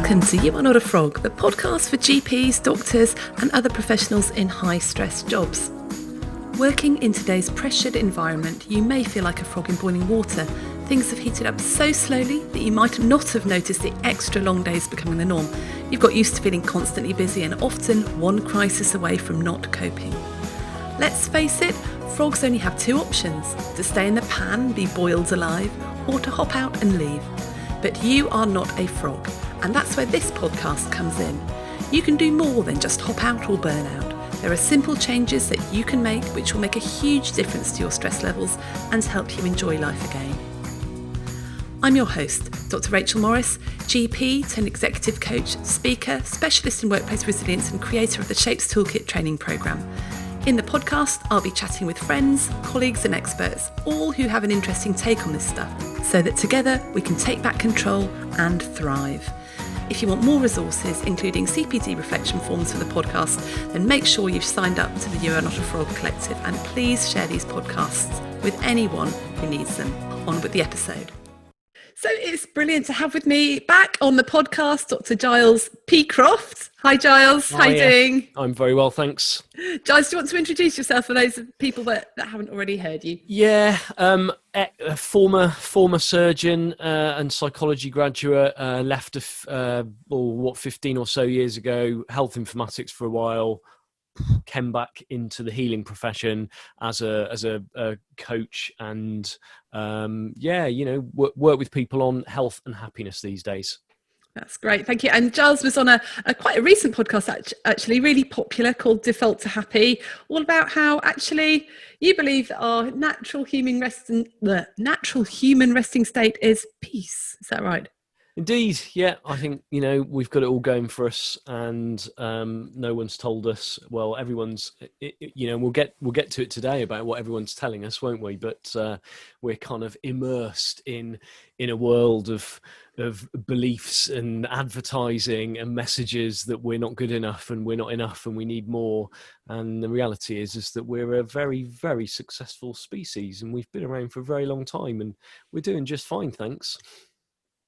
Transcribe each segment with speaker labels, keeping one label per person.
Speaker 1: Welcome to You Are Not a Frog, the podcast for GPs, doctors and other professionals in high-stress jobs. Working in today's pressured environment, you may feel like a frog in boiling water. Things have heated up so slowly that you might not have noticed the extra long days becoming the norm. You've got used to feeling constantly busy and often one crisis away from not coping. Let's face it, frogs only have two options: to stay in the pan, be boiled alive, or to hop out and leave. But you are not a frog, and that's where this podcast comes in. You can do more than just hop out or burn out. There are simple changes that you can make which will make a huge difference to your stress levels and help you enjoy life again. I'm your host, Dr. Rachel Morris, GP, turned executive coach, speaker, specialist in workplace resilience and creator of the Shapes Toolkit training programme. In the podcast, I'll be chatting with friends, colleagues and experts, all who have an interesting take on this stuff, so that together we can take back control and thrive. If you want more resources, including CPD reflection forms for the podcast, then make sure you've signed up to the You Are Not a Frog Collective, and please share these podcasts with anyone who needs them. On with the episode. So it's brilliant to have with me back on the podcast Dr. Giles P Croft. Hi Giles, how are you doing?
Speaker 2: I'm very well, thanks.
Speaker 1: Giles, do you want to introduce yourself for those people that haven't already heard you?
Speaker 2: Yeah, a former surgeon and psychology graduate, left 15 or so years ago, health informatics for a while, came back into the healing profession as a coach and work with people on health and happiness these days.
Speaker 1: That's great, thank you. And Giles was on a quite a recent podcast, actually really popular, called Default to Happy, all about how actually you believe that our natural human resting state is peace. Is that right?
Speaker 2: Indeed, yeah. I think, we've got it all going for us, and no one's told us. Well, everyone's, we'll get to it today about what everyone's telling us, won't we? But we're kind of immersed in a world of beliefs and advertising and messages that we're not good enough and we're not enough and we need more. And the reality is that we're a very, very successful species, and we've been around for a very long time, and we're doing just fine, thanks.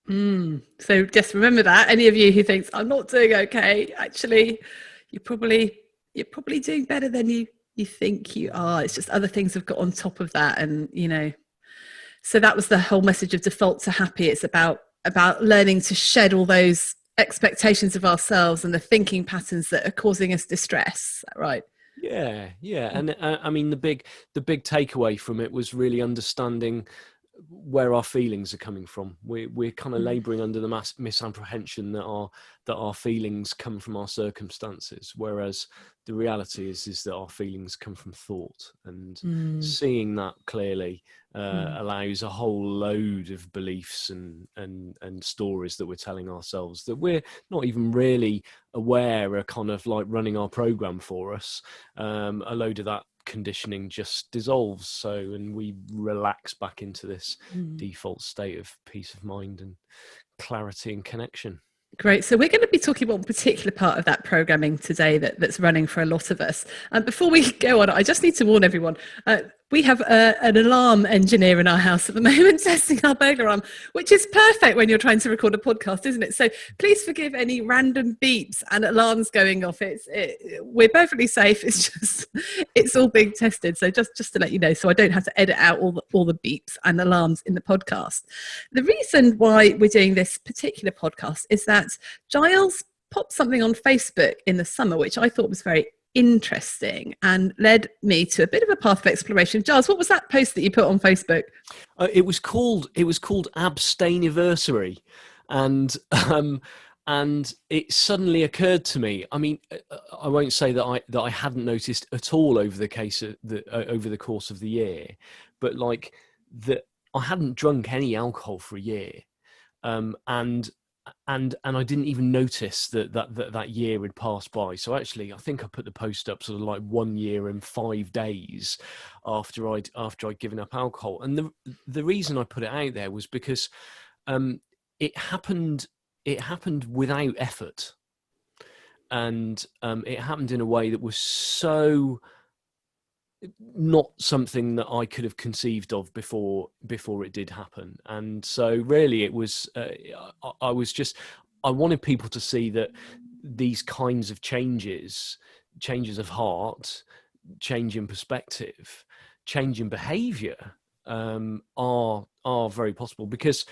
Speaker 1: So just remember that. Any of you who thinks I'm not doing okay, actually, you're probably doing better than you think you are. It's just other things have got on top of that, and so that was the whole message of Default to Happy. It's about learning to shed all those expectations of ourselves and the thinking patterns that are causing us distress. Is that right?
Speaker 2: Yeah, and I mean the big takeaway from it was really understanding where our feelings are coming from. We're kind of labouring under the misapprehension that our feelings come from our circumstances, whereas the reality is that our feelings come from thought. And seeing that clearly allows a whole load of beliefs and stories that we're telling ourselves that we're not even really aware are kind of like running our program for us. A load of that conditioning just dissolves, and we relax back into this default state of peace of mind and clarity and connection.
Speaker 1: Great. So we're going to be talking about a particular part of that programming today that's running for a lot of us. Before we go on, I just need to warn everyone. We have an alarm engineer in our house at the moment testing our burglar alarm, which is perfect when you're trying to record a podcast, isn't it? So please forgive any random beeps and alarms going off. We're perfectly safe. It's all being tested. So just to let you know, so I don't have to edit out all the beeps and alarms in the podcast. The reason why we're doing this particular podcast is that Giles popped something on Facebook in the summer, which I thought was very interesting and led me to a bit of a path of exploration. Giles, what was that post that you put on Facebook?
Speaker 2: It was called Abstainiversary, and it suddenly occurred to me. I mean, I won't say that I hadn't noticed at all over the course of the year, but like that I hadn't drunk any alcohol for a year, and I didn't even notice that year had passed by. So actually, I think I put the post up sort of like 1 year and 5 days after I'd given up alcohol. And the reason I put it out there was because it happened without effort, and it happened in a way that was so not something that I could have conceived of before it did happen. And so really it was I was just I wanted people to see that these kinds of changes of heart, change in perspective, change in behavior, are very possible. Because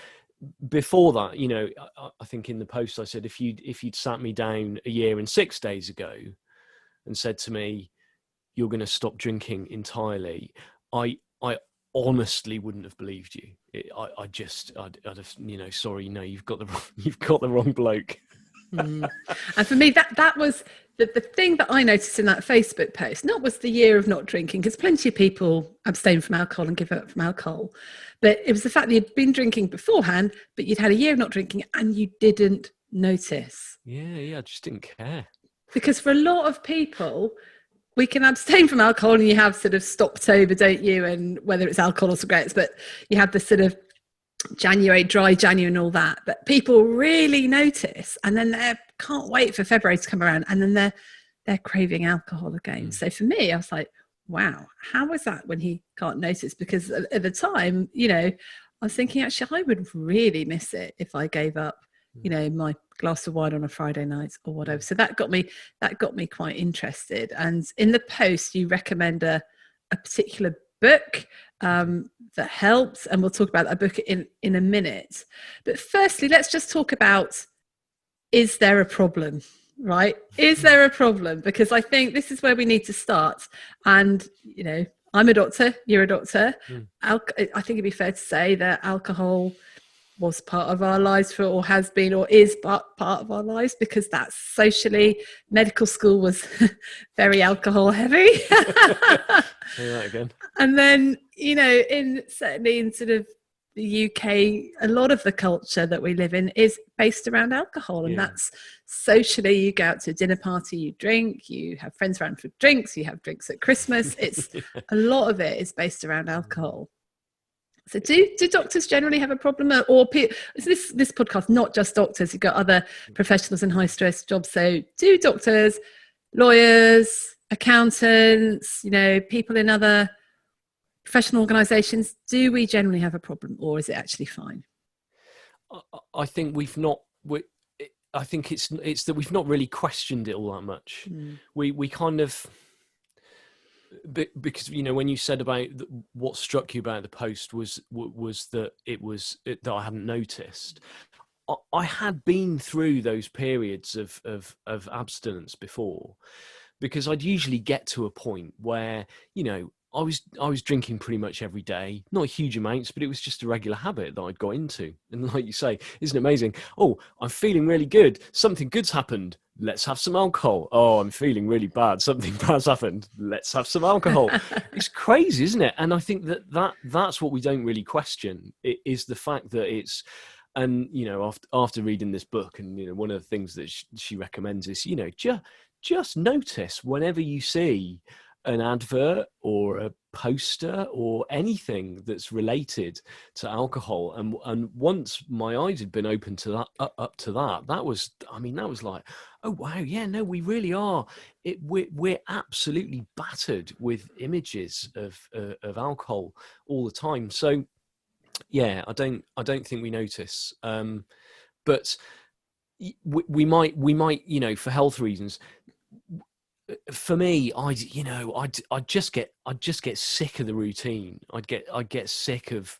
Speaker 2: before that, you know, I think in the post I said, if you'd sat me down a year and 6 days ago and said to me, you're going to stop drinking entirely, I honestly wouldn't have believed you. I'd have, you know, sorry, no, you've got the wrong bloke.
Speaker 1: And for me, that was the thing that I noticed in that Facebook post. Not was the year of not drinking, because plenty of people abstain from alcohol and give up from alcohol, but it was the fact that you'd been drinking beforehand, but you'd had a year of not drinking and you didn't notice.
Speaker 2: Yeah, I just didn't care.
Speaker 1: Because for a lot of people, we can abstain from alcohol and you have sort of stopped over, don't you? And whether it's alcohol or cigarettes, but you have this sort of January, dry January and all that. But people really notice, and then they can't wait for February to come around, and then they're craving alcohol again. So for me, I was like, wow, how was that when he can't notice? Because at the time, you know, I was thinking, actually, I would really miss it if I gave up, you know, my glass of wine on a Friday night or whatever. So that got me quite interested. And in the post, you recommend a particular book that helps, and we'll talk about that book in a minute. But firstly, let's just talk about, is there a problem? Right? Is there a problem? Because I think this is where we need to start. And, you know, I'm a doctor, you're a doctor. I think it'd be fair to say that alcohol was part of our lives or has been or is part of our lives, because that's socially, medical school was very alcohol heavy.
Speaker 2: Say that again.
Speaker 1: And then, you know, certainly in sort of the UK, a lot of the culture that we live in is based around alcohol, and that's socially, you go out to a dinner party, you drink, you have friends around for drinks, you have drinks at Christmas. It's a lot of it is based around alcohol. So do doctors generally have a problem, or is this podcast not just doctors? You've got other professionals in high stress jobs. So do doctors, lawyers, accountants, you know, people in other professional organisations, do we generally have a problem, or is it actually fine?
Speaker 2: I think I think it's that we've not really questioned it all that much. We kind of, because, you know, when you said about what struck you about the post was that that I hadn't noticed. I had been through those periods of abstinence before, because I'd usually get to a point where, you know, I was drinking pretty much every day, not huge amounts, but it was just a regular habit that I'd got into. And like you say, isn't it amazing? Oh, I'm feeling really good. Something good's happened. Let's have some alcohol. Oh, I'm feeling really bad. Something bad's happened. Let's have some alcohol. It's crazy, isn't it? And I think that's what we don't really question. It is the fact that it's, and, you know, after reading this book, and, you know, one of the things that she recommends is, you know, just notice whenever you see an advert or a poster or anything that's related to alcohol. And once my eyes had been open to that, up to that was like, oh wow, yeah, no, we really are. We're absolutely battered with images of alcohol all the time. So yeah, I don't think we notice. But we might, you know, for health reasons. For me, I'd just get sick of the routine. I'd get sick of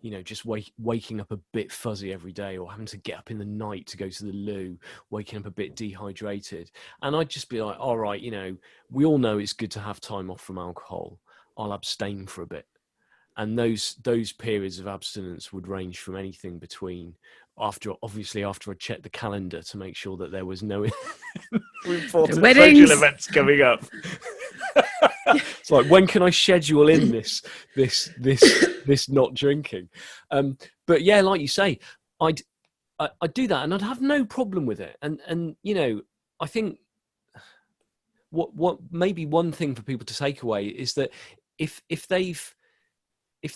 Speaker 2: you know, just waking up a bit fuzzy every day, or having to get up in the night to go to the loo, waking up a bit dehydrated. And I'd just be like, all right, you know, we all know it's good to have time off from alcohol. I'll abstain for a bit. And those periods of abstinence would range from anything between, after I checked the calendar to make sure that there was no important social events coming up. It's like, when can I schedule in this not drinking? But yeah, like you say, I'd do that, and I'd have no problem with it. And you know, I think what maybe one thing for people to take away is that if they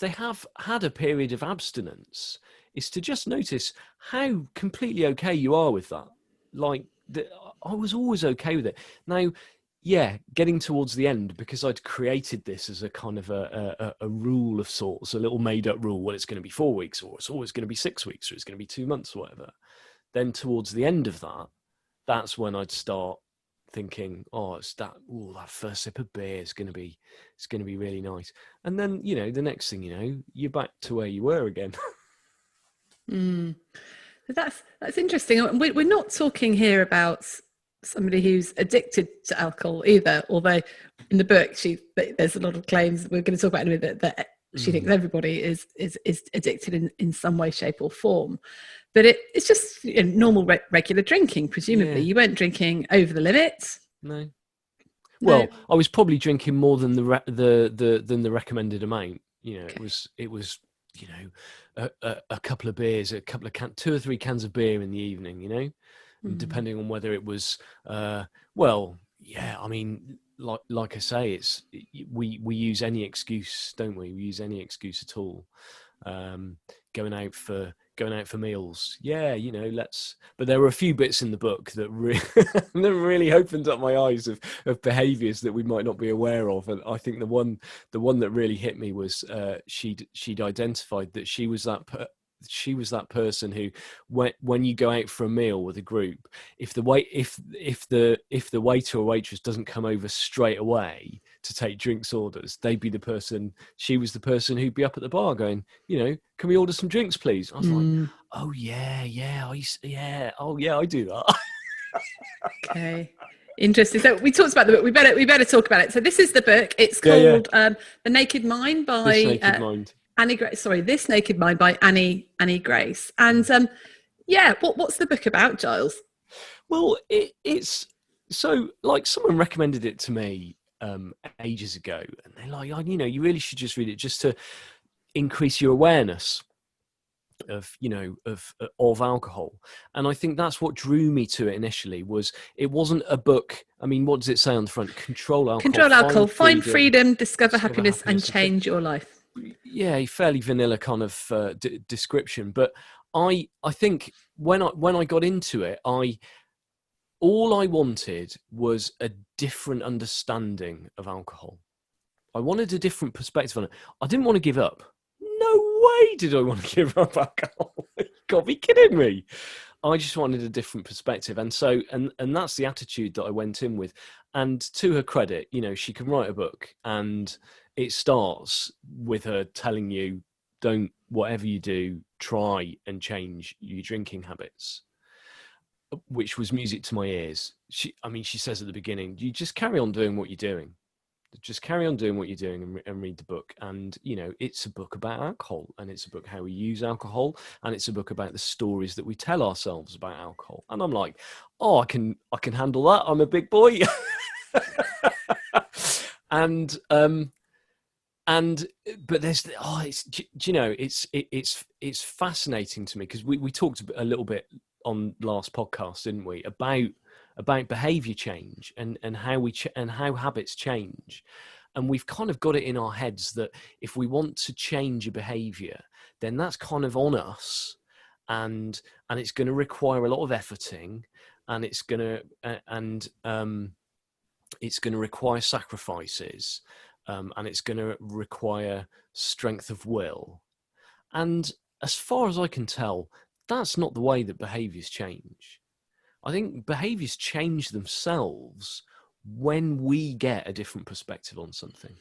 Speaker 2: have had a period of abstinence, is to just notice how completely okay you are with that. Like, I was always okay with it. Now, yeah, getting towards the end, because I'd created this as a kind of a rule of sorts, a little made up rule. Well, it's going to be 4 weeks, or it's always going to be 6 weeks, or it's going to be 2 months, or whatever. then towards the end of that's when I'd start thinking, that first sip of beer is going to be really nice. And then, the next thing you know, you're back to where you were again.
Speaker 1: That's interesting. We're not talking here about somebody who's addicted to alcohol either, although in the book there's a lot of claims we're going to talk about in a minute that she thinks everybody is addicted in some way, shape or form. But it's just normal regular drinking, presumably. You weren't drinking over the limit.
Speaker 2: No. Well, I was probably drinking more than than the recommended amount. It was a couple of beers, a couple of 2 or 3 cans of beer in the evening, and depending on whether it was, I mean, like I say, we use any excuse, don't we? We use any excuse at all. Going out for meals, but there were a few bits in the book that really opened up my eyes of behaviours that we might not be aware of. And I think the one that really hit me was she'd identified that she was that person who, when you go out for a meal with a group, if the waiter or waitress doesn't come over straight away to take drinks orders, she was the person who'd be up at the bar going, can we order some drinks, please? I was like, oh yeah, I do that.
Speaker 1: Okay. Interesting. So we talked about the book. We better talk about it. So this is the book. It's called The Naked Mind by
Speaker 2: This Naked Mind.
Speaker 1: This Naked Mind by Annie Grace. And what's the book about, Giles?
Speaker 2: Well, it's so, like, someone recommended it to me ages ago, and they're like, you really should just read it just to increase your awareness of alcohol. And I think that's what drew me to it initially. Was it wasn't a book. I mean, what does it say on the front? Control alcohol,
Speaker 1: find freedom, discover happiness and change your life.
Speaker 2: Yeah, a fairly vanilla kind of description. But I think when I got into it, all I wanted was a different understanding of alcohol. I wanted a different perspective on it. I didn't want to give up. No way did I want to give up alcohol. God, be kidding me. I just wanted a different perspective. And so, and that's the attitude that I went in with. And to her credit, she can write a book, and it starts with her telling you, whatever you do, try and change your drinking habits, which was music to my ears. She says at the beginning, you just carry on doing what you're doing. Just carry on doing what you're doing and read the book. And, it's a book about alcohol, and it's a book how we use alcohol, and it's a book about the stories that we tell ourselves about alcohol. And I'm like, I can handle that. I'm a big boy. But there's, it's fascinating to me, because we talked a little bit on last podcast, didn't we, about behavior change and how habits change. And we've kind of got it in our heads that if we want to change a behavior, then that's kind of on us, and it's going to require a lot of efforting, and it's going to require sacrifices, and it's going to require strength of will. And as far as I can tell, that's not the way that behaviors change. I think behaviors change themselves when we get a different perspective on something.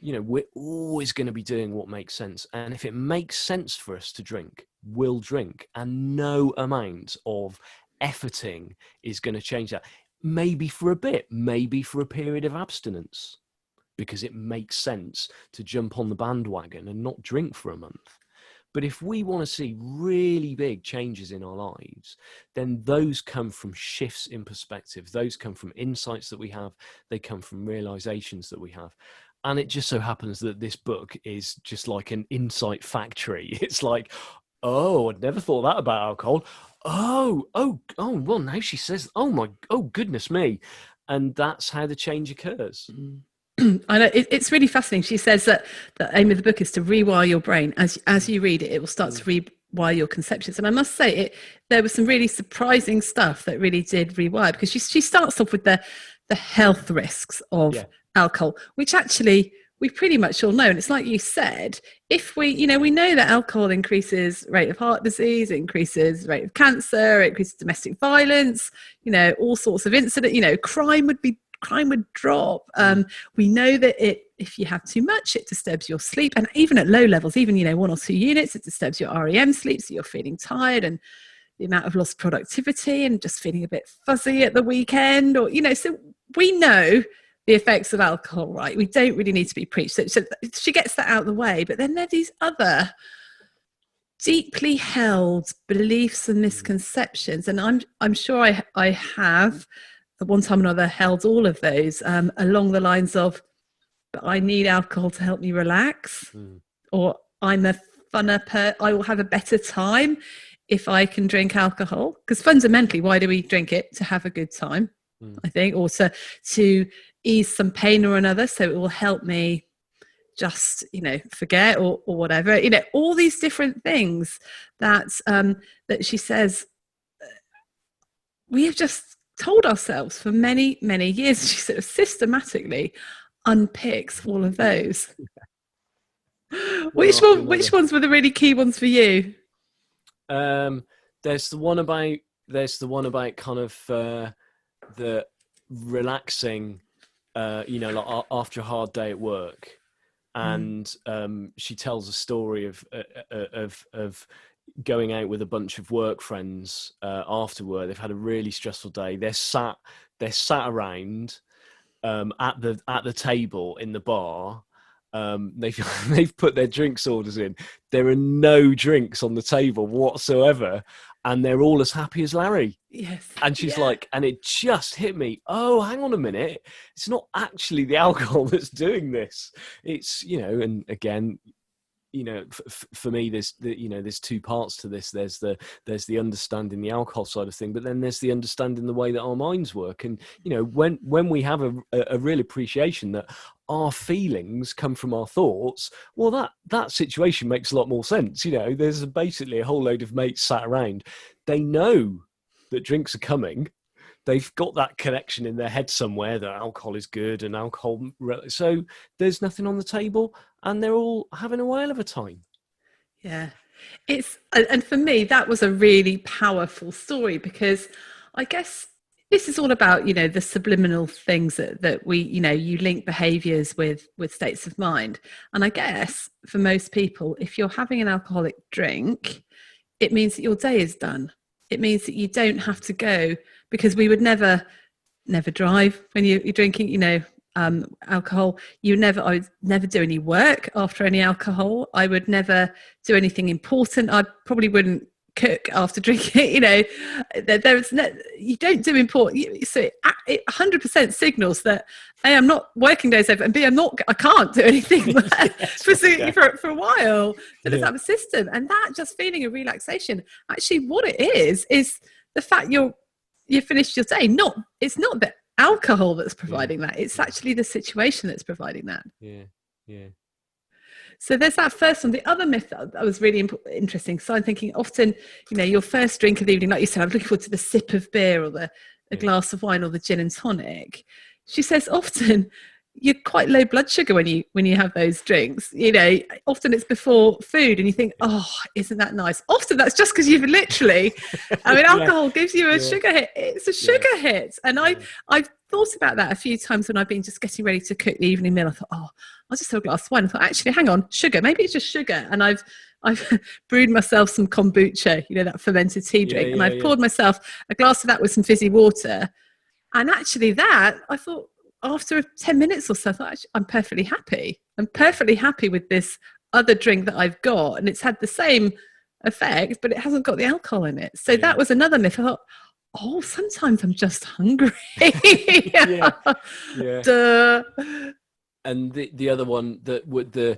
Speaker 2: We're always going to be doing what makes sense. And if it makes sense for us to drink, we'll drink. And no amount of efforting is going to change that. Maybe for a bit, maybe for a period of abstinence, because it makes sense to jump on the bandwagon and not drink for a month. But if we want to see really big changes in our lives, then those come from shifts in perspective. Those come from insights that we have. They come from realizations that we have. And it just so happens that this book is just like an insight factory. It's like, I'd never thought that about alcohol. Well, now she says, oh, goodness me. And that's how the change occurs.
Speaker 1: I know it's really fascinating. She says that the aim of the book is to rewire your brain. As you read it, it will start to rewire your conceptions. And I must say, there was some really surprising stuff that really did rewire, because she starts off with the health risks of alcohol, which we pretty much all know. And it's like you said, if we, we know that alcohol increases rate of heart disease, it increases rate of cancer, it increases domestic violence, all sorts of incident, crime would drop. We know that if you have too much, it disturbs your sleep. And even at low levels, even, 1 or 2 units, it disturbs your REM sleep. So you're feeling tired, and the amount of lost productivity and just feeling a bit fuzzy at the weekend, or, so we know the effects of alcohol, right? We don't really need to be preached. So she gets that out of the way. But then there are these other deeply held beliefs and misconceptions. And I'm sure I have at one time or another held all of those along the lines of, but I need alcohol to help me relax, or I'm a funner I will have a better time if I can drink alcohol. Because fundamentally, why do we drink it? To have a good time, I think, or to ease some pain or another. So it will help me just, forget or whatever, all these different things that she says we have just told ourselves for many, many years. She sort of systematically unpicks all of those. Which ones were the really key ones for you?
Speaker 2: There's the one about kind of the relaxing, like after a hard day at work, and she tells a story of going out with a bunch of work friends after work. They've had a really stressful day. They're sat around at the table in the bar. They've put their drinks orders in. There are no drinks on the table whatsoever, and they're all as happy as Larry.
Speaker 1: Yes.
Speaker 2: And she's like, and it just hit me. Oh, hang on a minute. It's not actually the alcohol that's doing this. It's, and again, for me, there's two parts to this. There's the understanding the alcohol side of thing, but then there's the understanding the way that our minds work. And when we have a real appreciation that our feelings come from our thoughts, well, that situation makes a lot more sense. There's basically a whole load of mates sat around. They know that drinks are coming. They've got that connection in their head somewhere that alcohol is good and alcohol. So there's nothing on the table, and they're all having a whale of a time.
Speaker 1: Yeah, and for me, that was a really powerful story, because I guess this is all about, the subliminal things that we, you link behaviors with states of mind. And I guess for most people, if you're having an alcoholic drink, it means that your day is done. It means that you don't have to go, because we would never drive when you're drinking, alcohol. I would never do any work after any alcohol. I would never do anything important. I probably wouldn't cook after drinking. You don't do important. So it 100% signals that A, I'm not working days over, and B, I can't do anything for a while. So let's have a system, and that just feeling of relaxation. Actually, what it is the fact you finished your day. It's not the alcohol that's providing that. It's actually the situation that's providing that.
Speaker 2: Yeah.
Speaker 1: So there's that first one. The other myth that was really interesting. So I'm thinking often, your first drink of the evening, like you said, I'm looking forward to the sip of beer or the glass of wine or the gin and tonic. She says often you're quite low blood sugar when you have those drinks. Often it's before food, and you think, oh, isn't that nice? Often that's just because you've literally, alcohol gives you a sugar hit. It's a sugar hit. And I've thought about that a few times when I've been just getting ready to cook the evening meal. I thought, oh, I'll just have a glass of wine. I thought, actually, hang on, sugar. Maybe it's just sugar. And I've brewed myself some kombucha, that fermented tea drink. And I've poured myself a glass of that with some fizzy water. And actually that, I thought, after 10 minutes or so, I thought, actually, I'm perfectly happy. I'm perfectly happy with this other drink that I've got. And it's had the same effect, but it hasn't got the alcohol in it. So that was another myth. I thought, oh, sometimes I'm just hungry. Duh.
Speaker 2: And the other one that would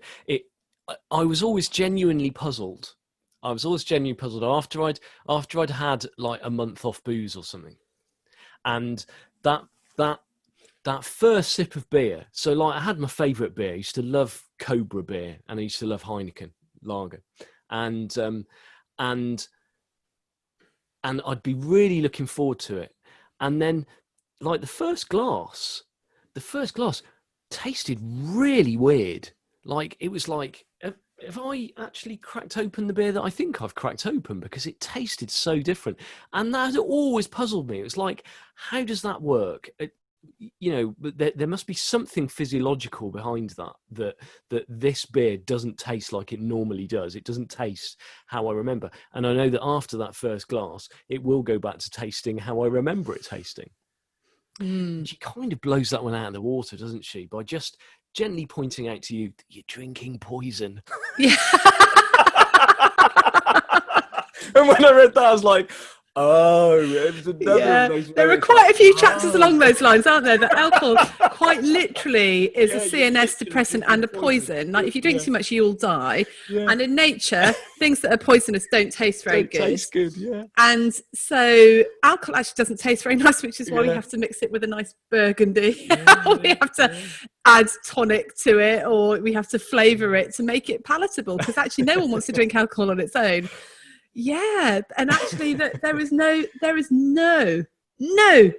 Speaker 2: I was always genuinely puzzled. After I'd had like a month off booze or something, and that first sip of beer. So like I had my favourite beer. I used to love Cobra beer, and I used to love Heineken lager, and I'd be really looking forward to it. And then like the first glass tasted really weird. Like, it was like, have I actually cracked open the beer that I think I've cracked open? Because it tasted so different. And that always puzzled me. It was like, how does that work? But there must be something physiological behind that this beer doesn't taste like it normally does. It doesn't taste how I remember. And I know that after that first glass, it will go back to tasting how I remember it tasting. She kind of blows that one out of the water, doesn't she? By just gently pointing out to you, you're drinking poison.
Speaker 1: Yeah.
Speaker 2: And when I read that, I was like, oh, it was another of those.
Speaker 1: There are quite a few chapters along those lines, aren't there? That alcohol quite literally is a CNS depressant and a poison. Like, if you drink too much, you'll die. Yeah. And in nature, things that are poisonous don't taste very good.
Speaker 2: Taste good, yeah.
Speaker 1: And so alcohol actually doesn't taste very nice, which is why we have to mix it with a nice burgundy. We have to add tonic to it, or we have to flavour it to make it palatable, because actually no one wants to drink alcohol on its own. Yeah, and actually there is no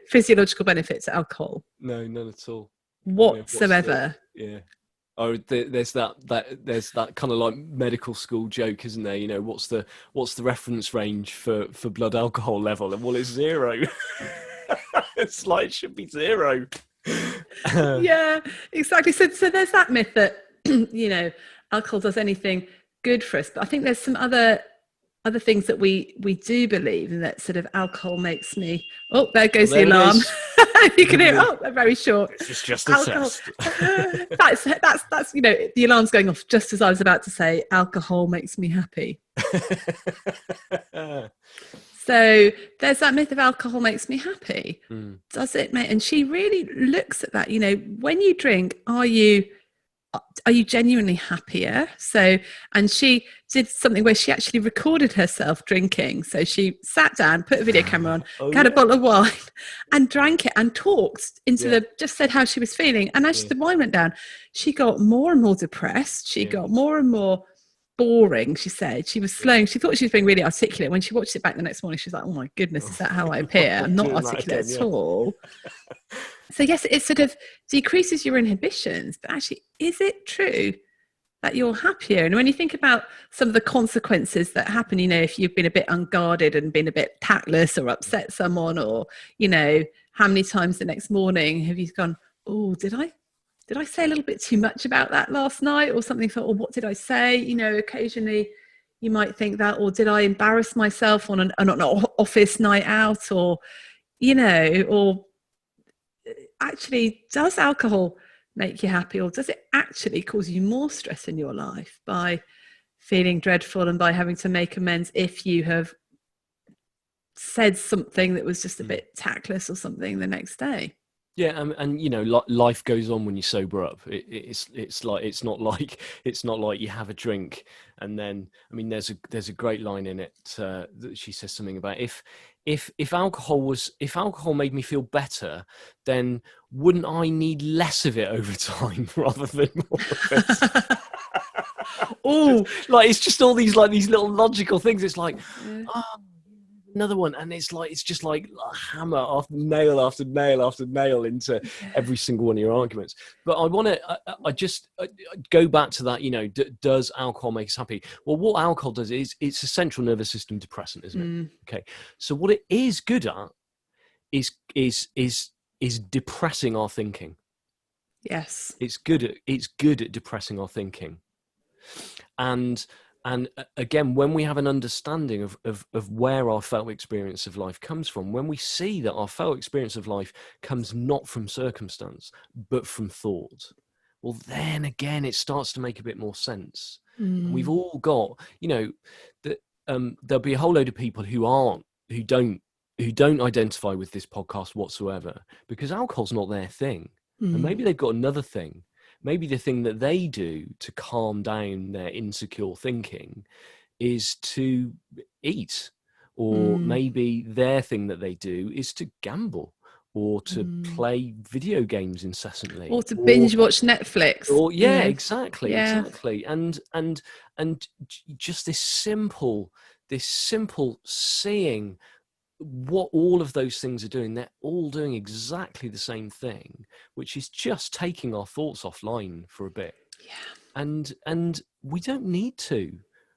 Speaker 1: physiological benefit to alcohol.
Speaker 2: No, none at all.
Speaker 1: Whatsoever.
Speaker 2: Yeah. Oh, there's that kind of like medical school joke, isn't there? You know, what's the reference range for blood alcohol level? And well, it's 0. It's like, it should be 0.
Speaker 1: Yeah, exactly. So there's that myth that alcohol does anything good for us, but I think there's some other things that we do believe, and that sort of alcohol makes me. Oh, there goes the alarm. You can hear. Oh, they're very short.
Speaker 2: It's just a test.
Speaker 1: that's the alarm's going off just as I was about to say alcohol makes me happy. So there's that myth of alcohol makes me happy. Does it, mate? And she really looks at that. When you drink, are you genuinely happier? So, and she did something where she actually recorded herself drinking. So she sat down, put a video camera on, had a bottle of wine and drank it and talked into just said how she was feeling. And as the wine went down, she got more and more depressed. She got more and more boring. She said she was slowing. She thought she was being really articulate. When she watched it back the next morning, she was like, oh my goodness, is that how I appear? I'm not articulate at all. So yes, it sort of decreases your inhibitions, but actually, is it true that you're happier? And when you think about some of the consequences that happen, if you've been a bit unguarded and been a bit tactless or upset someone, or, how many times the next morning have you gone, oh, did I say a little bit too much about that last night, or something? Or what did I say? Occasionally you might think that, or did I embarrass myself on an office night out, or, or actually, does alcohol make you happy, or does it actually cause you more stress in your life by feeling dreadful and by having to make amends if you have said something that was just a bit tactless or something the next day?
Speaker 2: Yeah, and life goes on when you sober up. It's not like you have a drink and then, there's a great line in it that she says something about if alcohol made me feel better, then wouldn't I need less of it over time rather than more of it? It's just all these little logical things. It's like, another one, and it's just like a hammer after nail after nail after nail into every single one of your arguments. But I want to go back to that. Does alcohol make us happy? Well, what alcohol does is it's a central nervous system depressant, isn't it? Okay, so what it is good at is depressing our thinking.
Speaker 1: Yes,
Speaker 2: it's good at depressing our thinking, and again, when we have an understanding of where our felt experience of life comes from, when we see that our felt experience of life comes not from circumstance, but from thought, well, then again, it starts to make a bit more sense. We've all got, there'll be a whole load of people who don't identify with this podcast whatsoever, because alcohol's not their thing. And maybe they've got another thing. Maybe the thing that they do to calm down their insecure thinking is to eat, or maybe their thing that they do is to gamble, or to play video games incessantly,
Speaker 1: or to binge watch Netflix.
Speaker 2: Or exactly. And just this simple seeing what all of those things are doing, they're all doing exactly the same thing, which is just taking our thoughts offline for a bit. And we don't need to.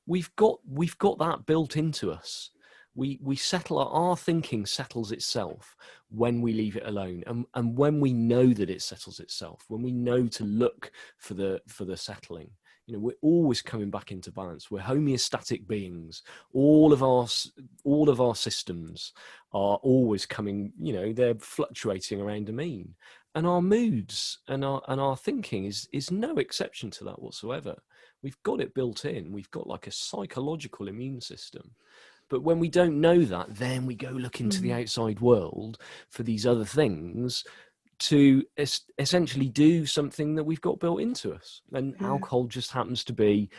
Speaker 2: We've got that built into us. We settle, our thinking settles itself when we leave it alone, and when we know that it settles itself, when we know to look for the settling. We're always coming back into balance. We're homeostatic beings. All of our systems are always coming, they're fluctuating around a mean. And our moods and our thinking is no exception to that whatsoever. We've got it built in. We've got like a psychological immune system. But when we don't know that, then we go look into the outside world for these other things to essentially do something that we've got built into us. And alcohol just happens to be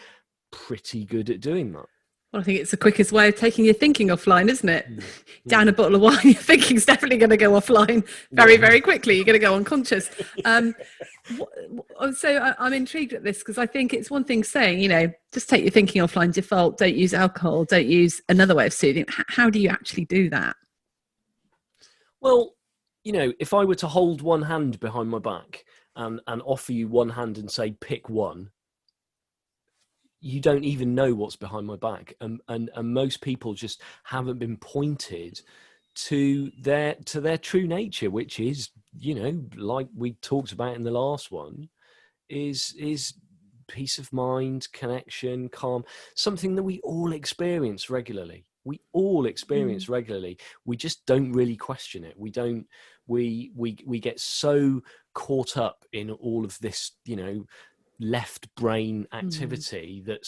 Speaker 2: pretty good at doing that.
Speaker 1: Well, I think it's the quickest way of taking your thinking offline, isn't it? Down a bottle of wine, your thinking's definitely going to go offline very, very quickly. You're going to go unconscious. So I'm intrigued at this, because I think it's one thing saying, just take your thinking offline, default, don't use alcohol, don't use another way of soothing. How do you actually do that?
Speaker 2: Well, if I were to hold one hand behind my back and offer you one hand and say, pick one, you don't even know what's behind my back. And most people just haven't been pointed to their true nature, which is, like we talked about in the last one, is peace of mind, connection, calm, something that we all experience regularly. We all experience regularly. We just don't really question it. We get so caught up in all of this, left brain activity that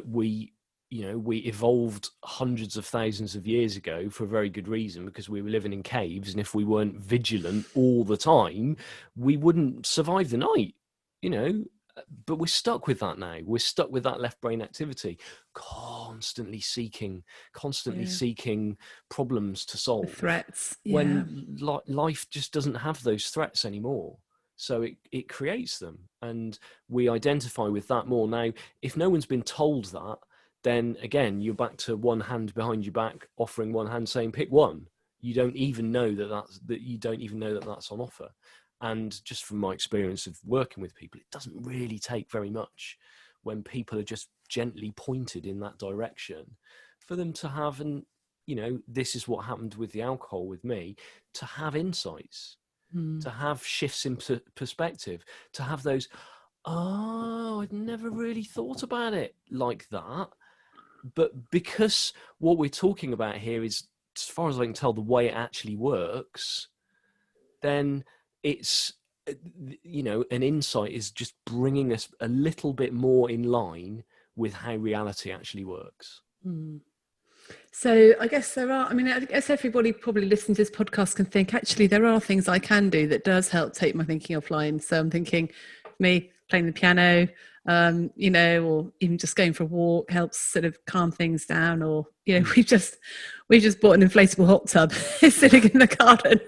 Speaker 2: we evolved hundreds of thousands of years ago for a very good reason, because we were living in caves, and if we weren't vigilant all the time, we wouldn't survive the night, but we're stuck with that now. We're stuck with that left brain activity, constantly seeking problems to solve,
Speaker 1: The threats,
Speaker 2: when life just doesn't have those threats anymore. So it creates them, and we identify with that more. Now, if no one's been told that, then again, you're back to one hand behind your back, offering one hand, saying pick one. You don't even know that's on offer. And just from my experience of working with people, it doesn't really take very much when people are just gently pointed in that direction for them to have, and this is what happened with the alcohol with me, to have insights. To have shifts in perspective, to have those, I'd never really thought about it like that. But because what we're talking about here is, as far as I can tell, the way it actually works, then it's, an insight is just bringing us a little bit more in line with how reality actually works.
Speaker 1: So I guess I guess everybody probably listening to this podcast can think, actually, there are things I can do that does help take my thinking offline. So I'm thinking, me playing the piano, or even just going for a walk helps sort of calm things down. Or, we've just bought an inflatable hot tub sitting in the garden.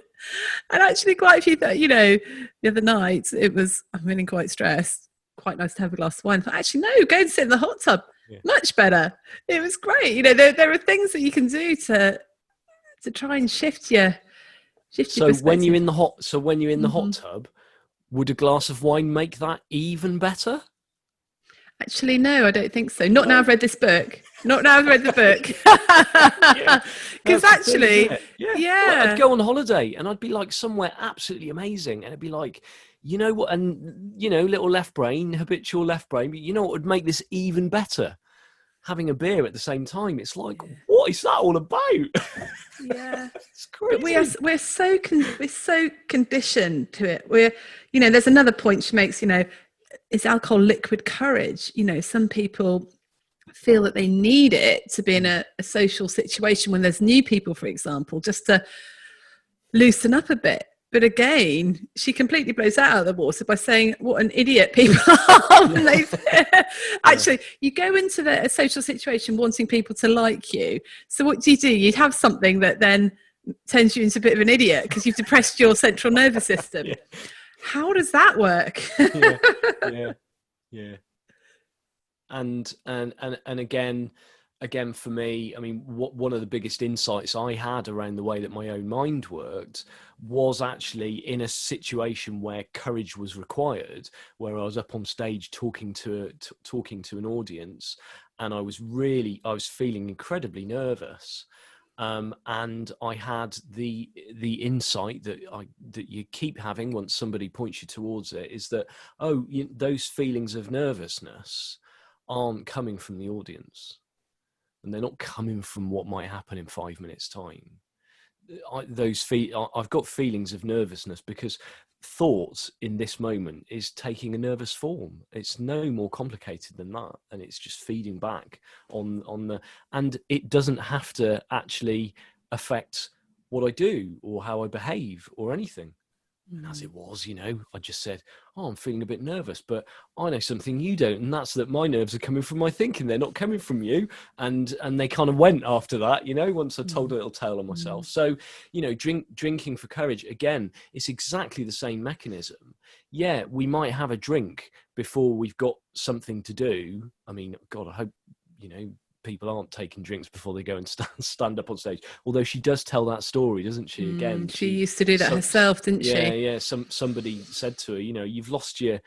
Speaker 1: And actually quite a few, the other night, I'm feeling quite stressed. Quite nice to have a glass of wine. But actually, no, go and sit in the hot tub. Yeah. Much better. It was great. There are things that you can do to try and shift your perspective.
Speaker 2: When you're in the hot tub, would a glass of wine make that even better?
Speaker 1: Actually, no, I don't think so. Not now I've read this book. Not now I've read the book. Because actually,
Speaker 2: well, I'd go on holiday and I'd be like somewhere absolutely amazing, and it'd be like, you know what, and little left brain, habitual left brain, but you know what would make this even better? Having a beer at the same time. It's like, what is that all about?
Speaker 1: Yeah,
Speaker 2: it's crazy.
Speaker 1: But we're so conditioned to it. There's another point she makes. Is alcohol liquid courage? Some people feel that they need it to be in a social situation when there's new people, for example, just to loosen up a bit. But again, she completely blows that out of the water by saying what an idiot people are. Actually, you go into a social situation wanting people to like you. So what do? You'd have something that then turns you into a bit of an idiot because you've depressed your central nervous system. Yeah. How does that work?
Speaker 2: Yeah. And again, again, for me, I mean, one of the biggest insights I had around the way that my own mind worked was actually in a situation where courage was required, where I was up on stage talking to an audience, and I was feeling incredibly nervous. And I had the insight that you keep having once somebody points you towards it, is that, those feelings of nervousness aren't coming from the audience, and they're not coming from what might happen in 5 minutes' time. I've got feelings of nervousness because thought in this moment is taking a nervous form. It's no more complicated than that, and it's just feeding back and it doesn't have to actually affect what I do or how I behave or anything. And as it was, I just said, I'm feeling a bit nervous, but I know something you don't, and that's that my nerves are coming from my thinking. They're not coming from you. And they kind of went after that, once I told a little tale on myself. So, drinking for courage, again, it's exactly the same mechanism. Yeah, we might have a drink before we've got something to do. I mean, God, I hope, people aren't taking drinks before they go and stand up on stage. Although she does tell that story, doesn't she? Again,
Speaker 1: she used to do that herself, didn't she?
Speaker 2: Yeah. Somebody said to her, you've lost your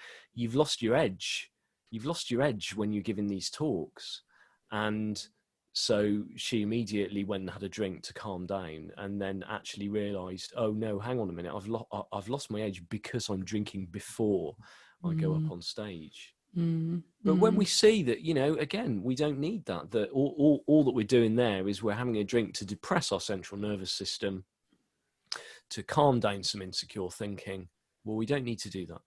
Speaker 2: edge. You've lost your edge when you're giving these talks. And so she immediately went and had a drink to calm down, and then actually realised, oh no, hang on a minute, I've lost my edge because I'm drinking before I go up on stage. But when we see that, again, we don't need that. That all that we're doing there is we're having a drink to depress our central nervous system, to calm down some insecure thinking. Well, we don't need to do that.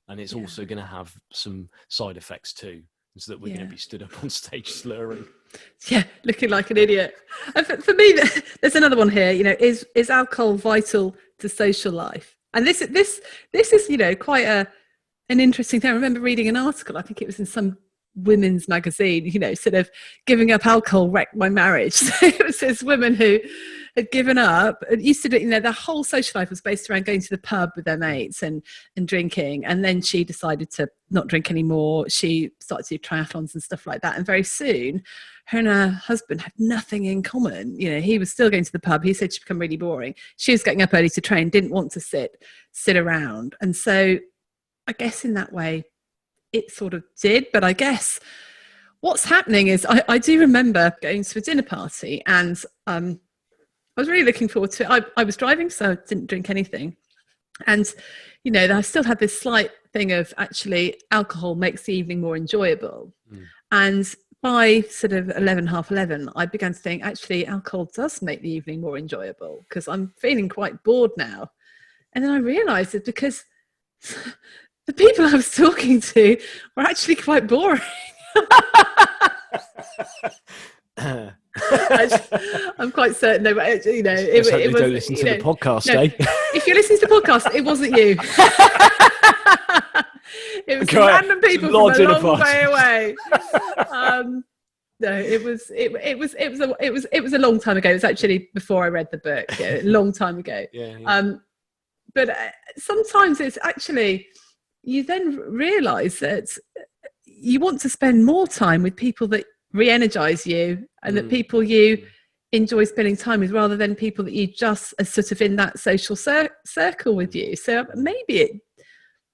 Speaker 2: And it's also going to have some side effects too, is that we're going to be stood up on stage slurring.
Speaker 1: Yeah, looking like an idiot. And for me, there's another one here, is alcohol vital to social life? And this is, quite an interesting thing. I remember reading an article, I think it was in some women's magazine, sort of giving up alcohol wrecked my marriage. So it was this woman who had given up, and used to do, their whole social life was based around going to the pub with their mates and drinking. And then she decided to not drink anymore. She started to do triathlons and stuff like that. And very soon, her and her husband had nothing in common. He was still going to the pub. He said she'd become really boring. She was getting up early to train, didn't want to sit around. And so I guess in that way, it sort of did. But I guess what's happening is I do remember going to a dinner party, and I was really looking forward to it. I was driving, so I didn't drink anything. And, I still had this slight thing of actually alcohol makes the evening more enjoyable. And by sort of 11, I began to think, actually, alcohol does make the evening more enjoyable because I'm feeling quite bored now. And then I realised it's because the people I was talking to were actually quite boring. I'm quite certain they were,
Speaker 2: it was, don't listen to the podcast,
Speaker 1: If you're listening to the podcast, it wasn't you. It was some random people from a long way away. No, it was a long time ago. It was actually before I read the book, a long time ago. But sometimes it's actually, you then realise that you want to spend more time with people that re-energise you and that people you enjoy spending time with, rather than people that you just are sort of in that social circle with you. So maybe it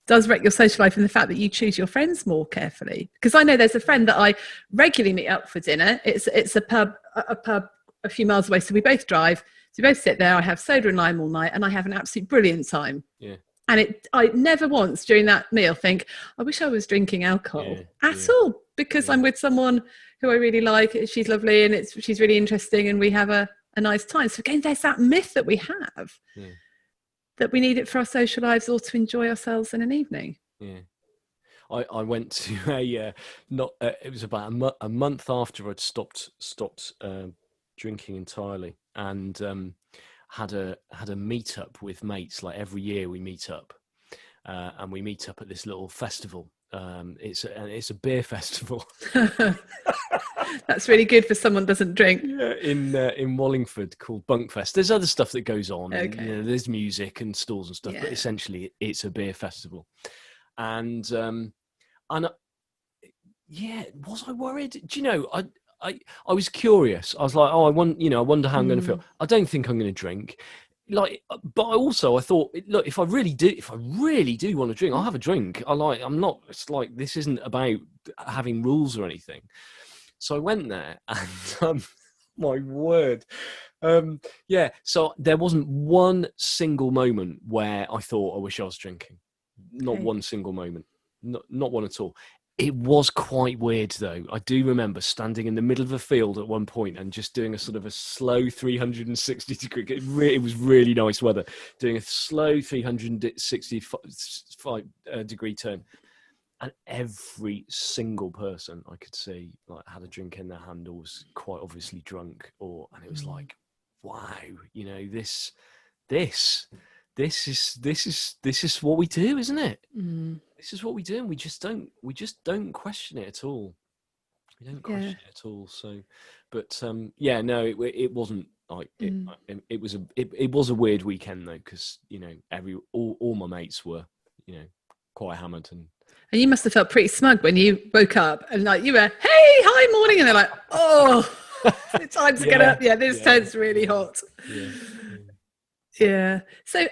Speaker 1: does wreck your social life in the fact that you choose your friends more carefully. Because I know there's a friend that I regularly meet up for dinner. It's a pub a few miles away, so we both drive. So we both sit there. I have soda and lime all night, and I have an absolute brilliant time. Yeah. And I never once during that meal think, I wish I was drinking alcohol at all, because I'm with someone who I really like. She's lovely and she's really interesting, and we have a nice time. So again, there's that myth that we have that we need it for our social lives or to enjoy ourselves in an evening.
Speaker 2: Yeah. I went to it was about a month after I'd stopped drinking entirely, and had a meet up with mates. Like every year we meet up, and we meet up at this little festival. It's a beer festival.
Speaker 1: That's really good for someone who doesn't drink.
Speaker 2: Yeah, in Wallingford, called Bunkfest. There's other stuff that goes on. Okay. And, there's music and stalls and stuff, but essentially it's a beer festival. And was I worried? Do you know, I was curious. I was like, oh, I wonder how I'm going to feel.
Speaker 1: Mm.
Speaker 2: I don't think I'm going to drink. Like, but I thought, look, if I really do want to drink, I'll have a drink. I'm not. It's like, this isn't about having rules or anything. So I went there, and my word, yeah. So there wasn't one single moment where I thought, I wish I was drinking. Not one single moment. Not one at all. It was quite weird, though. I do remember standing in the middle of a field at one point and just doing a sort of a slow 360 degree. It was really nice weather. Doing a slow 365 degree turn, and every single person I could see like had a drink in their hand, or was quite obviously drunk, and it was like, wow, this is what we do, isn't it? This is what we do, and we just don't question it at all. We don't question it at all. So, but yeah, no, it wasn't like it was a weird weekend though, because all my mates were quite hammered, and
Speaker 1: you must have felt pretty smug when you woke up and like you were, hey, hi, morning, and they're like, oh, it's time to get up. Yeah, this tent's really hot. Yeah. So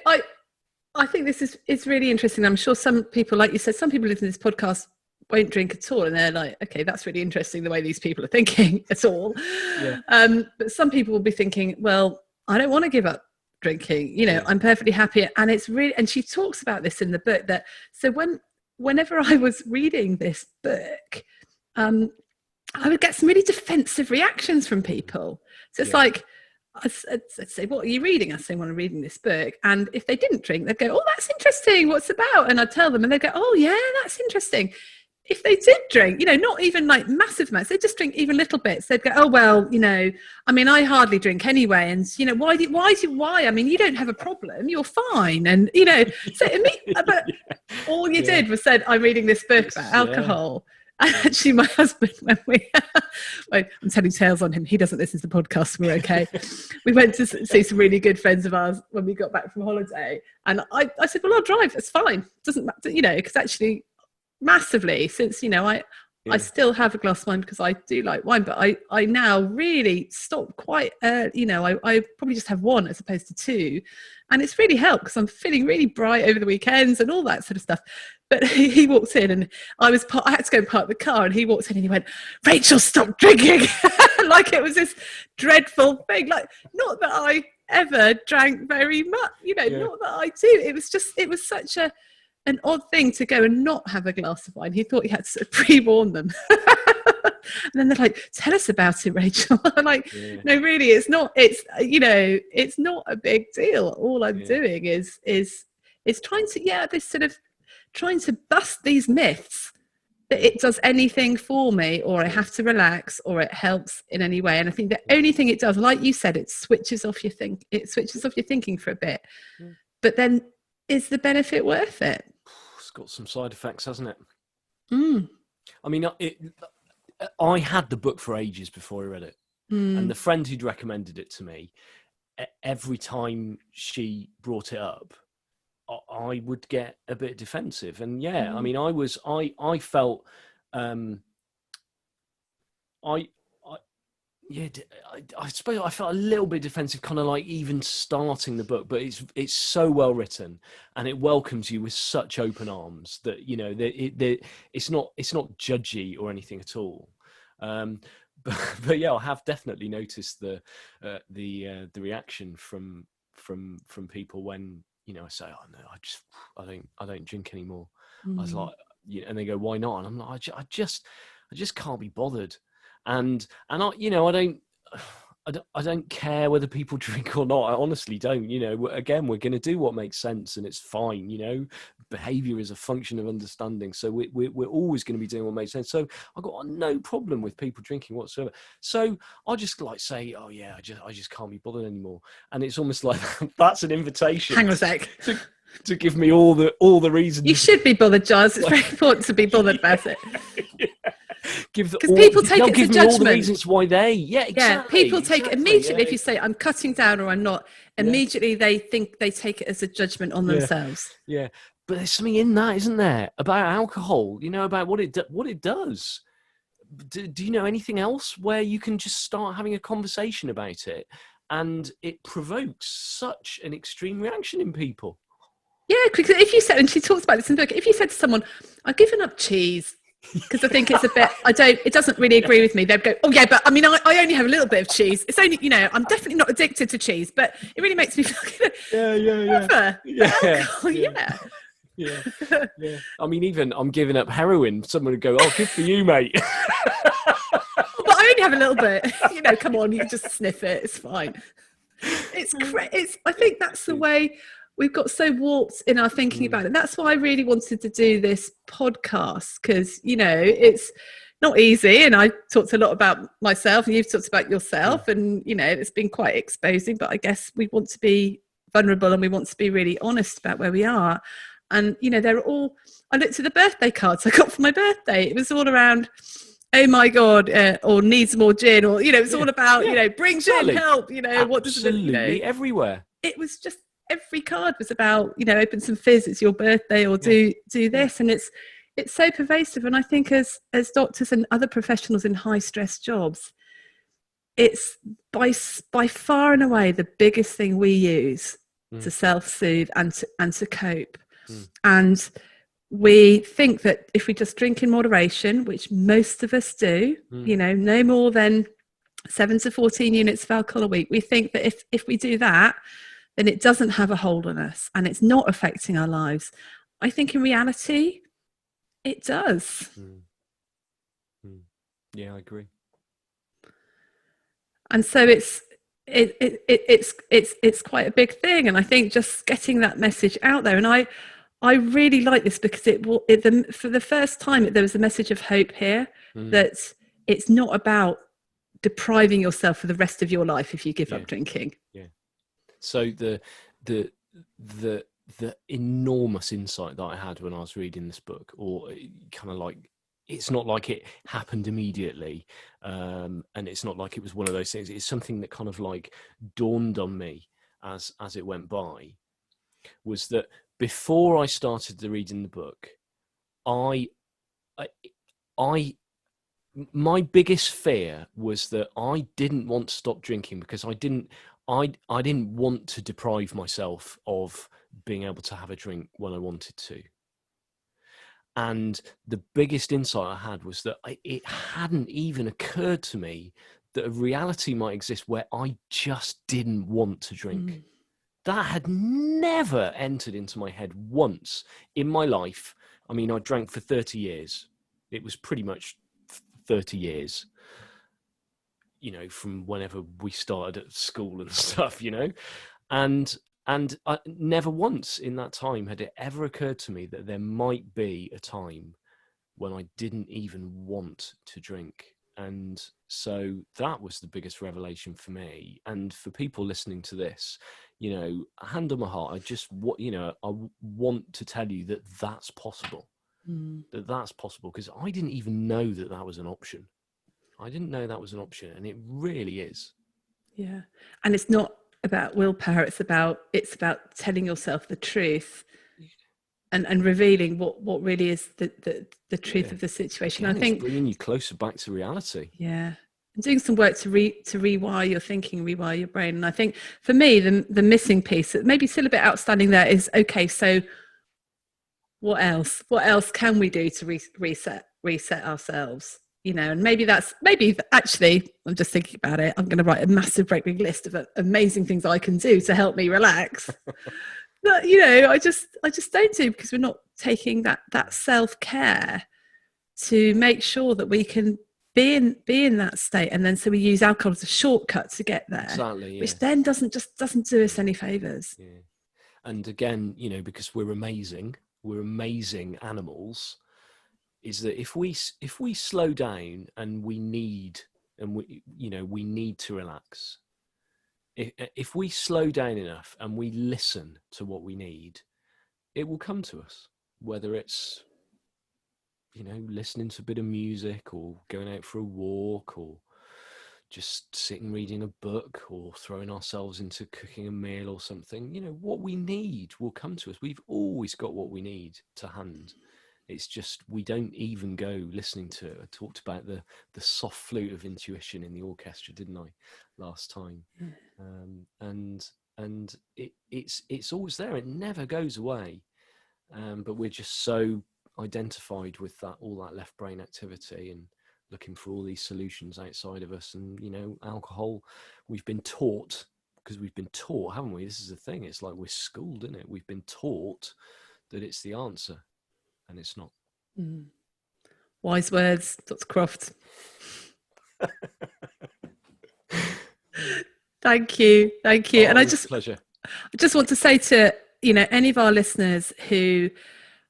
Speaker 1: I think it's really interesting. I'm sure some people, like you said, some people listening to this podcast won't drink at all, and they're like, okay, that's really interesting the way these people are thinking at all. Yeah. But some people will be thinking, well, I don't want to give up drinking. I'm perfectly happy, and it's really. And she talks about this in the book that. So whenever I was reading this book, I would get some really defensive reactions from people. So it's like. I'd say, what are you reading? I'd say, well, I'm reading this book. And if they didn't drink, they'd go, oh, that's interesting. What's it about? And I'd tell them, and they'd go, oh, yeah, that's interesting. If they did drink, not even like massive amounts, they just drink even little bits. They'd go, oh, well, I mean, I hardly drink anyway. And, why? I mean, you don't have a problem. You're fine. And, so but all you did was said, I'm reading this book about alcohol. And actually, my husband, when I'm telling tales on him, he doesn't listen to the podcast, so we're okay. We went to see some really good friends of ours when we got back from holiday. And I said, well, I'll drive. It's fine. Doesn't matter, because actually, massively, since, I still have a glass of wine because I do like wine, but I now really stop quite, I probably just have one as opposed to two. And it's really helped because I'm feeling really bright over the weekends and all that sort of stuff. But he walked in, and I had to go and park the car, and he walked in and he went, Rachel, stop drinking. Like it was this dreadful thing. Like, not that I ever drank very much, not that I do. It was such an odd thing to go and not have a glass of wine. He thought he had to sort of pre-warn them. And then they're like, tell us about it, Rachel. I'm like, no, really, it's not a big deal. All I'm doing is trying to bust these myths that it does anything for me, or I have to relax, or it helps in any way. And I think the only thing it does, like you said, it switches off your thinking for a bit. But then, is the benefit worth it?
Speaker 2: It's got some side effects, hasn't it?
Speaker 1: I
Speaker 2: mean, I had the book for ages before I read it. And the friend who'd recommended it to me, every time she brought it up, I would get a bit defensive. And I mean, I felt, I suppose I felt a little bit defensive, kind of like even starting the book, but it's so well written, and it welcomes you with such open arms that it's not judgy or anything at all. But I have definitely noticed the reaction from people when I say, oh no, I don't drink anymore. I was like, and they go, why not? And I'm like, I just can't be bothered. And I don't care whether people drink or not. I honestly don't. Again, we're going to do what makes sense, and it's fine. Behavior is a function of understanding, so we're always going to be doing what makes sense. So I've got no problem with people drinking whatsoever. So I just say, oh yeah, I just can't be bothered anymore. And it's almost like that's an invitation.
Speaker 1: Hang on a sec.
Speaker 2: To give me all the reasons.
Speaker 1: You should be bothered, Giles. It's very important to be bothered about it.
Speaker 2: Because
Speaker 1: people take it as a judgment.
Speaker 2: All the reasons why exactly.
Speaker 1: People take it immediately. If you say I'm cutting down or I'm not, immediately they think they take it as a judgment on themselves.
Speaker 2: Yeah, but there's something in that, isn't there, about alcohol? About what it does. do you know anything else where you can just start having a conversation about it and it provokes such an extreme reaction in people?
Speaker 1: Yeah, because if you said, and she talks about this in the book, if you said to someone, I've given up cheese because I think it's a bit, it doesn't really agree with me. They'd go, oh yeah, but I mean, I only have a little bit of cheese. It's only, I'm definitely not addicted to cheese, but it really makes me feel alcohol, yeah.
Speaker 2: Yeah. I mean, even I'm giving up heroin. Someone would go, oh, good for you, mate.
Speaker 1: But I only have a little bit. Come on, you can just sniff it. It's fine. I think that's the way we've got so warped in our thinking about it. That's why I really wanted to do this podcast, because it's not easy, and I talked a lot about myself and you've talked about yourself, and it's been quite exposing, but I guess we want to be vulnerable and we want to be really honest about where we are. And they're all, I looked at the birthday cards I got for my birthday. It was all around, oh my god, or needs more gin, or it's all about bring gin, help, what does it,
Speaker 2: absolutely everywhere.
Speaker 1: It was just, every card was about open some fizz, it's your birthday, or do this. And it's so pervasive. And I think as doctors and other professionals in high stress jobs, it's by far and away the biggest thing we use to self-soothe and to cope. And we think that if we just drink in moderation, which most of us do, no more than 7 to 14 units of alcohol a week, we think that if we do that, then it doesn't have a hold on us and it's not affecting our lives. I think in reality, it does.
Speaker 2: Yeah, I agree.
Speaker 1: And so it's quite a big thing. And I think just getting that message out there, and I really like this because for the first time there was a message of hope here, that it's not about depriving yourself for the rest of your life if you give up drinking.
Speaker 2: Yeah. So the enormous insight that I had when I was reading this book, or kind of like, it's not like it happened immediately, and it's not like it was one of those things. It's something that kind of like dawned on me as it went by, was that before I started reading the book, my biggest fear was that I didn't want to stop drinking because I didn't want to deprive myself of being able to have a drink when I wanted to. And the biggest insight I had was that it hadn't even occurred to me that a reality might exist where I just didn't want to drink. That had never entered into my head once in my life. I mean, I drank for 30 years. It was pretty much 30 years, from whenever we started at school and stuff, and I never once in that time had it ever occurred to me that there might be a time when I didn't even want to drink. And so that was the biggest revelation for me. And for people listening to this, hand on my heart, I want to tell you that that's possible. That's possible, because I didn't even know that was an option. I didn't know that was an option, and it really is. Yeah.
Speaker 1: And it's not about willpower. It's about telling yourself the truth and revealing what really is the truth of the situation.
Speaker 2: Again,
Speaker 1: I think
Speaker 2: it's bringing you closer back to reality.
Speaker 1: Yeah. And doing some work to rewire your thinking, rewire your brain. And I think for me, the missing piece that maybe still a bit outstanding there is, okay, so what else can we do to reset ourselves? And maybe actually, I'm just thinking about it, I'm going to write a massive break list of amazing things I can do to help me relax. But I just don't do, because we're not taking that self-care to make sure that we can be in that state. And then so we use alcohol as a shortcut to get there.
Speaker 2: Exactly, yeah.
Speaker 1: Which then doesn't do us any favors.
Speaker 2: Yeah. And again, because we're amazing animals, is that if we slow down and we need to relax, if we slow down enough and we listen to what we need, it will come to us, whether it's listening to a bit of music, or going out for a walk, or just sitting reading a book, or throwing ourselves into cooking a meal or something. What we need will come to us. We've always got what we need to hand. It's just we don't even go listening to it. I talked about the soft flute of intuition in the orchestra, didn't I, last time? And it's always there. It never goes away. But we're just so identified with all that left brain activity and looking for all these solutions outside of us. And alcohol, we've been taught, haven't we? This is the thing. It's like we're schooled, isn't it? We've been taught that it's the answer, and it's not.
Speaker 1: Wise words, Dr. Croft. Thank you. And
Speaker 2: Pleasure.
Speaker 1: I just want to say to any of our listeners who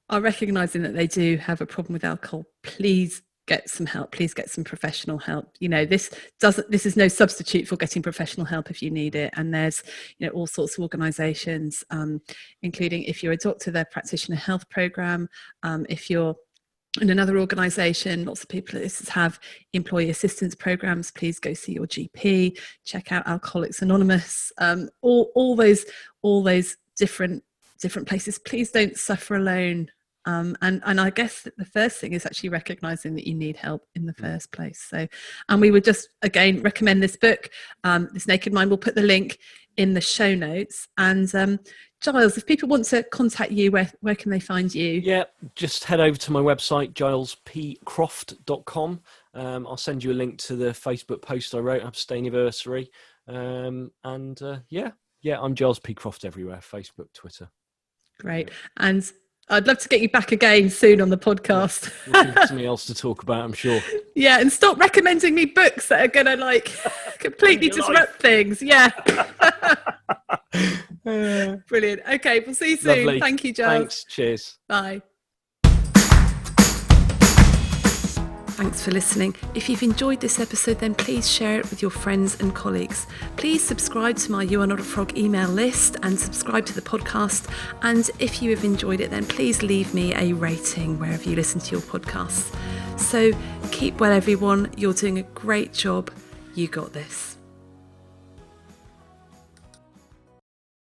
Speaker 1: are recognizing that they do have a problem with alcohol, please get some help. Please get some professional help. This is no substitute for getting professional help if you need it. And there's all sorts of organizations, including, if you're a doctor, their practitioner health program. If you're in another organization, lots of people have employee assistance programs. Please go see your GP, check out Alcoholics Anonymous, all those different places. Please don't suffer alone. And I guess the first thing is actually recognizing that you need help in the first place. So, and we would just again recommend this book, This Naked Mind. We'll put the link in the show notes. And Giles, if people want to contact you, where can they find you?
Speaker 2: Yeah, just head over to my website, gilespcroft.com. I'll send you a link to the Facebook post I wrote, Abstainiversary. I'm Giles P Croft everywhere, Facebook, Twitter.
Speaker 1: Great. And I'd love to get you back again soon on the podcast.
Speaker 2: We'll think of something else to talk about, I'm sure.
Speaker 1: Yeah, and stop recommending me books that are going to completely disrupt things. Yeah. Brilliant. Okay, we'll see you soon.
Speaker 2: Lovely.
Speaker 1: Thank you, Giles.
Speaker 2: Thanks. Cheers.
Speaker 1: Bye. Thanks for listening. If you've enjoyed this episode, then please share it with your friends and colleagues. Please subscribe to my You Are Not a Frog email list and subscribe to the podcast. And if you have enjoyed it, then please leave me a rating wherever you listen to your podcasts. So keep well, everyone. You're doing a great job. You got this.